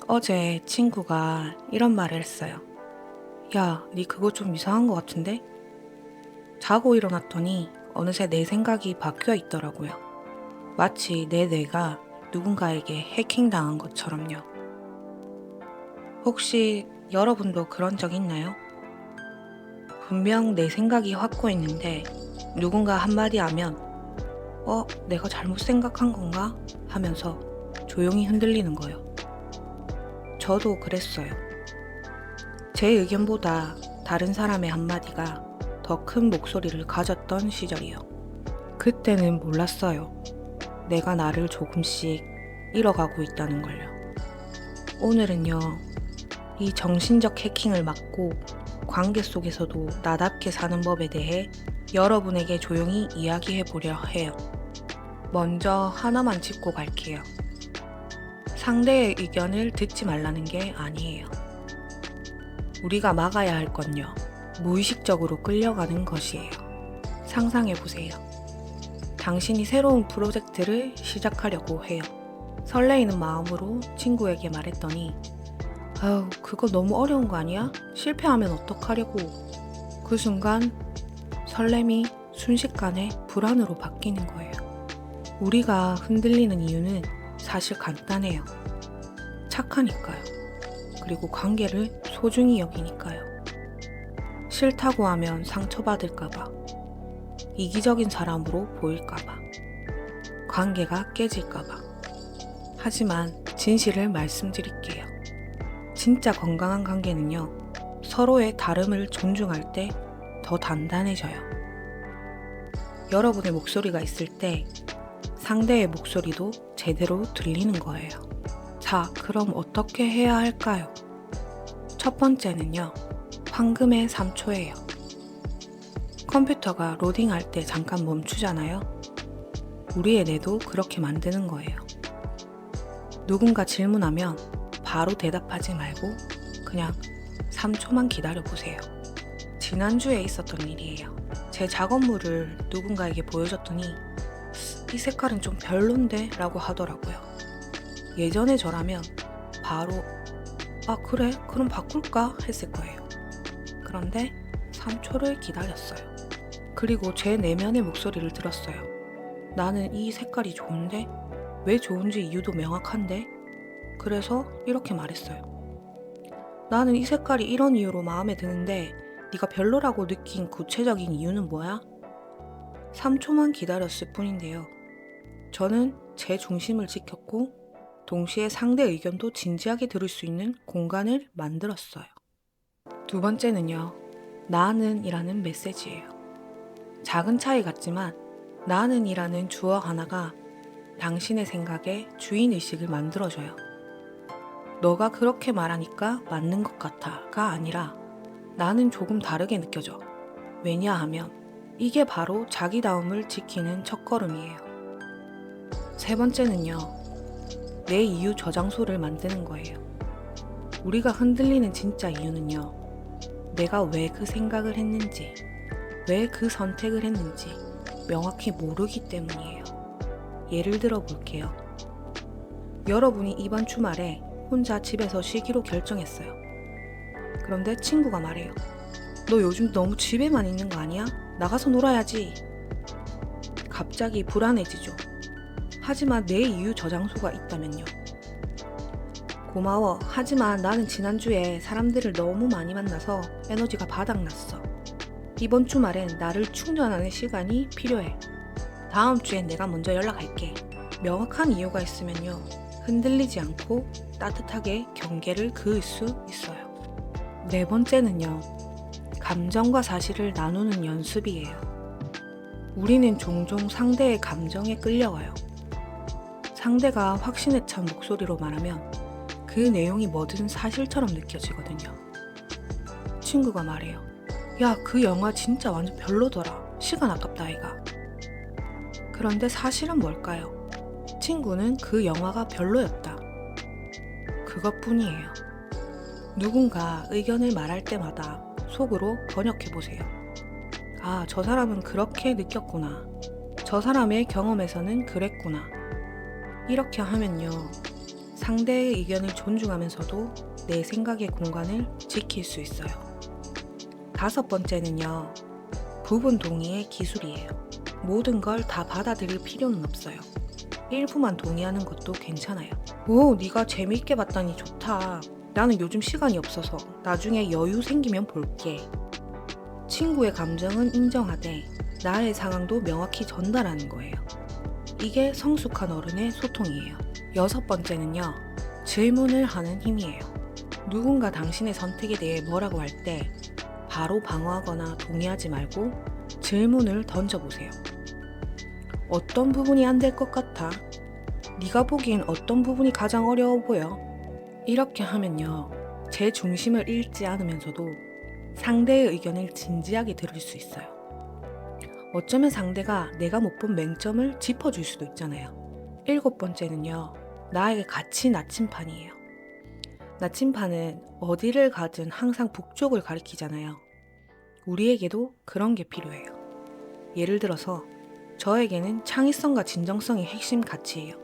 어제 친구가 이런 말을 했어요. 야, 니 그거 좀 이상한 것 같은데? 자고 일어났더니 어느새 내 생각이 바뀌어 있더라고요. 마치 내 뇌가 누군가에게 해킹당한 것처럼요. 혹시 여러분도 그런 적 있나요? 분명 내 생각이 확고했는데 누군가 한마디 하면 내가 잘못 생각한 건가? 하면서 조용히 흔들리는 거예요. 저도 그랬어요. 제 의견보다 다른 사람의 한마디가 더 큰 목소리를 가졌던 시절이요. 그때는 몰랐어요. 내가 나를 조금씩 잃어가고 있다는 걸요. 오늘은요, 이 정신적 해킹을 막고 관계 속에서도 나답게 사는 법에 대해 여러분에게 조용히 이야기해 보려 해요. 먼저 하나만 짚고 갈게요. 상대의 의견을 듣지 말라는 게 아니에요. 우리가 막아야 할 건요, 무의식적으로 끌려가는 것이에요. 상상해보세요. 당신이 새로운 프로젝트를 시작하려고 해요. 설레이는 마음으로 친구에게 말했더니 아우, 그거 너무 어려운 거 아니야? 실패하면 어떡하려고. 그 순간 설렘이 순식간에 불안으로 바뀌는 거예요. 우리가 흔들리는 이유는 사실 간단해요. 착하니까요. 그리고 관계를 소중히 여기니까요. 싫다고 하면 상처받을까봐, 이기적인 사람으로 보일까봐, 관계가 깨질까봐. 하지만 진실을 말씀드릴게요. 진짜 건강한 관계는요, 서로의 다름을 존중할 때 더 단단해져요. 여러분의 목소리가 있을 때 상대의 목소리도 제대로 들리는 거예요. 자, 그럼 어떻게 해야 할까요? 첫 번째는요, 황금의 3초예요. 컴퓨터가 로딩할 때 잠깐 멈추잖아요. 우리의 뇌도 그렇게 만드는 거예요. 누군가 질문하면 바로 대답하지 말고 그냥 3초만 기다려보세요. 지난주에 있었던 일이에요. 제 작업물을 누군가에게 보여줬더니 이 색깔은 좀 별론데? 라고 하더라고요. 예전에 저라면 바로 그래? 그럼 바꿀까? 했을 거예요. 그런데 3초를 기다렸어요. 그리고 제 내면의 목소리를 들었어요. 나는 이 색깔이 좋은데? 왜 좋은지 이유도 명확한데? 그래서 이렇게 말했어요. 나는 이 색깔이 이런 이유로 마음에 드는데 네가 별로라고 느낀 구체적인 이유는 뭐야? 3초만 기다렸을 뿐인데요. 저는 제 중심을 지켰고 동시에 상대 의견도 진지하게 들을 수 있는 공간을 만들었어요. 두 번째는요, 나는 이라는 메시지예요. 작은 차이 같지만 나는 이라는 주어 하나가 당신의 생각에 주인의식을 만들어줘요. 너가 그렇게 말하니까 맞는 것 같아가 아니라 나는 조금 다르게 느껴져. 왜냐하면 이게 바로 자기다움을 지키는 첫걸음이에요. 세 번째는요, 내 이유 저장소를 만드는 거예요. 우리가 흔들리는 진짜 이유는요, 내가 왜 그 생각을 했는지, 왜 그 선택을 했는지 명확히 모르기 때문이에요. 예를 들어 볼게요. 여러분이 이번 주말에 혼자 집에서 쉬기로 결정했어요. 그런데 친구가 말해요. 너 요즘 너무 집에만 있는 거 아니야? 나가서 놀아야지. 갑자기 불안해지죠. 하지만 내 이유 저장소가 있다면요. 고마워. 하지만 나는 지난주에 사람들을 너무 많이 만나서 에너지가 바닥났어. 이번 주말엔 나를 충전하는 시간이 필요해. 다음 주엔 내가 먼저 연락할게. 명확한 이유가 있으면요, 흔들리지 않고 따뜻하게 경계를 그을 수 있어요. 네 번째는요, 감정과 사실을 나누는 연습이에요. 우리는 종종 상대의 감정에 끌려가요. 상대가 확신에 찬 목소리로 말하면 그 내용이 뭐든 사실처럼 느껴지거든요. 친구가 말해요. 야, 그 영화 진짜 완전 별로더라. 시간 아깝다 아이가. 그런데 사실은 뭘까요? 친구는 그 영화가 별로였다. 그것뿐이에요. 누군가 의견을 말할 때마다 속으로 번역해보세요. 아, 저 사람은 그렇게 느꼈구나. 저 사람의 경험에서는 그랬구나. 이렇게 하면요, 상대의 의견을 존중하면서도 내 생각의 공간을 지킬 수 있어요. 5번째는요, 부분 동의의 기술이에요. 모든 걸 다 받아들일 필요는 없어요. 일부만 동의하는 것도 괜찮아요. 오, 네가 재미있게 봤다니 좋다. 나는 요즘 시간이 없어서 나중에 여유 생기면 볼게. 친구의 감정은 인정하되 나의 상황도 명확히 전달하는 거예요. 이게 성숙한 어른의 소통이에요. 6번째는요, 질문을 하는 힘이에요. 누군가 당신의 선택에 대해 뭐라고 할 때 바로 방어하거나 동의하지 말고 질문을 던져보세요. 어떤 부분이 안 될 것 같아? 네가 보기엔 어떤 부분이 가장 어려워 보여? 이렇게 하면요, 제 중심을 잃지 않으면서도 상대의 의견을 진지하게 들을 수 있어요. 어쩌면 상대가 내가 못 본 맹점을 짚어줄 수도 있잖아요. 7번째는요, 나에게 가치 나침판이에요. 나침판은 어디를 가든 항상 북쪽을 가리키잖아요. 우리에게도 그런 게 필요해요. 예를 들어서 저에게는 창의성과 진정성이 핵심 가치예요.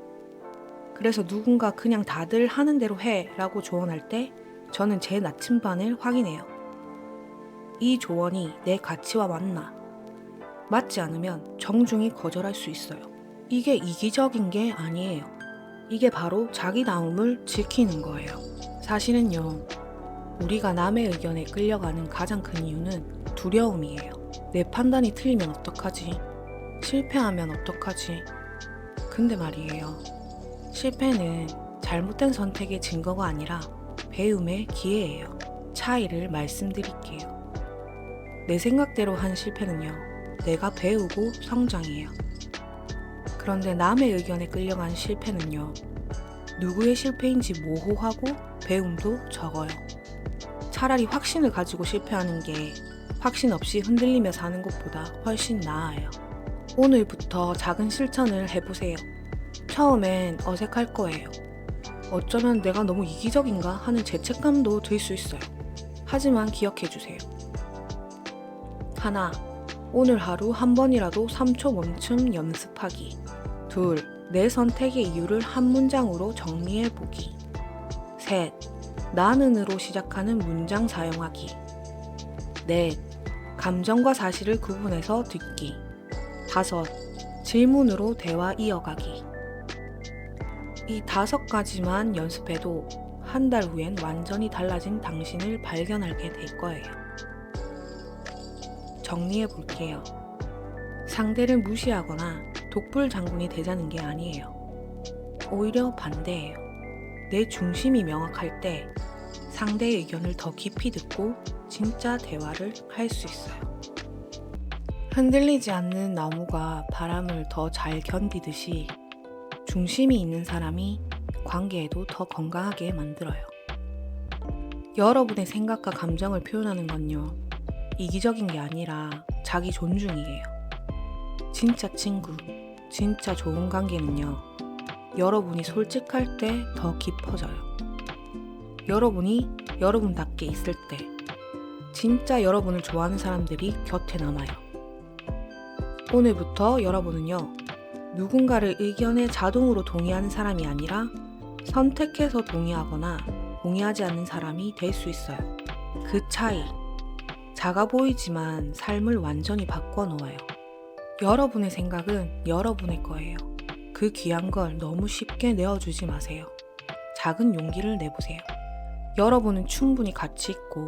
그래서 누군가 그냥 다들 하는 대로 해 라고 조언할 때 저는 제 나침반을 확인해요. 이 조언이 내 가치와 맞나? 맞지 않으면 정중히 거절할 수 있어요. 이게 이기적인 게 아니에요. 이게 바로 자기다움을 지키는 거예요. 사실은요, 우리가 남의 의견에 끌려가는 가장 큰 이유는 두려움이에요. 내 판단이 틀리면 어떡하지? 실패하면 어떡하지? 근데 말이에요, 실패는 잘못된 선택의 증거가 아니라 배움의 기회예요. 차이를 말씀드릴게요. 내 생각대로 한 실패는요, 내가 배우고 성장해요. 그런데 남의 의견에 끌려간 실패는요, 누구의 실패인지 모호하고 배움도 적어요. 차라리 확신을 가지고 실패하는 게 확신 없이 흔들리며 사는 것보다 훨씬 나아요. 오늘부터 작은 실천을 해보세요. 처음엔 어색할 거예요. 어쩌면 내가 너무 이기적인가 하는 죄책감도 들 수 있어요. 하지만 기억해주세요. 하나, 오늘 하루 한 번이라도 3초 멈춤 연습하기. 둘, 내 선택의 이유를 한 문장으로 정리해보기. 셋, 나는으로 시작하는 문장 사용하기. 넷, 감정과 사실을 구분해서 듣기. 다섯, 질문으로 대화 이어가기. 이 5가지만 연습해도 한 달 후엔 완전히 달라진 당신을 발견하게 될 거예요. 정리해 볼게요. 상대를 무시하거나 독불 장군이 되자는 게 아니에요. 오히려 반대예요. 내 중심이 명확할 때 상대의 의견을 더 깊이 듣고 진짜 대화를 할 수 있어요. 흔들리지 않는 나무가 바람을 더 잘 견디듯이 중심이 있는 사람이 관계에도 더 건강하게 만들어요. 여러분의 생각과 감정을 표현하는 건요, 이기적인 게 아니라 자기 존중이에요. 진짜 친구, 진짜 좋은 관계는요, 여러분이 솔직할 때 더 깊어져요. 여러분이 여러분답게 있을 때 진짜 여러분을 좋아하는 사람들이 곁에 남아요. 오늘부터 여러분은요, 누군가를 의견에 자동으로 동의하는 사람이 아니라 선택해서 동의하거나 동의하지 않는 사람이 될 수 있어요. 그 차이, 작아 보이지만 삶을 완전히 바꿔놓아요. 여러분의 생각은 여러분의 거예요. 그 귀한 걸 너무 쉽게 내어주지 마세요. 작은 용기를 내보세요. 여러분은 충분히 가치 있고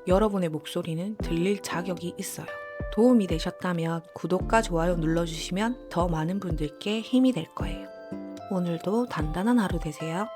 여러분의 목소리는 들릴 자격이 있어요. 도움이 되셨다면 구독과 좋아요 눌러주시면 더 많은 분들께 힘이 될 거예요. 오늘도 단단한 하루 되세요.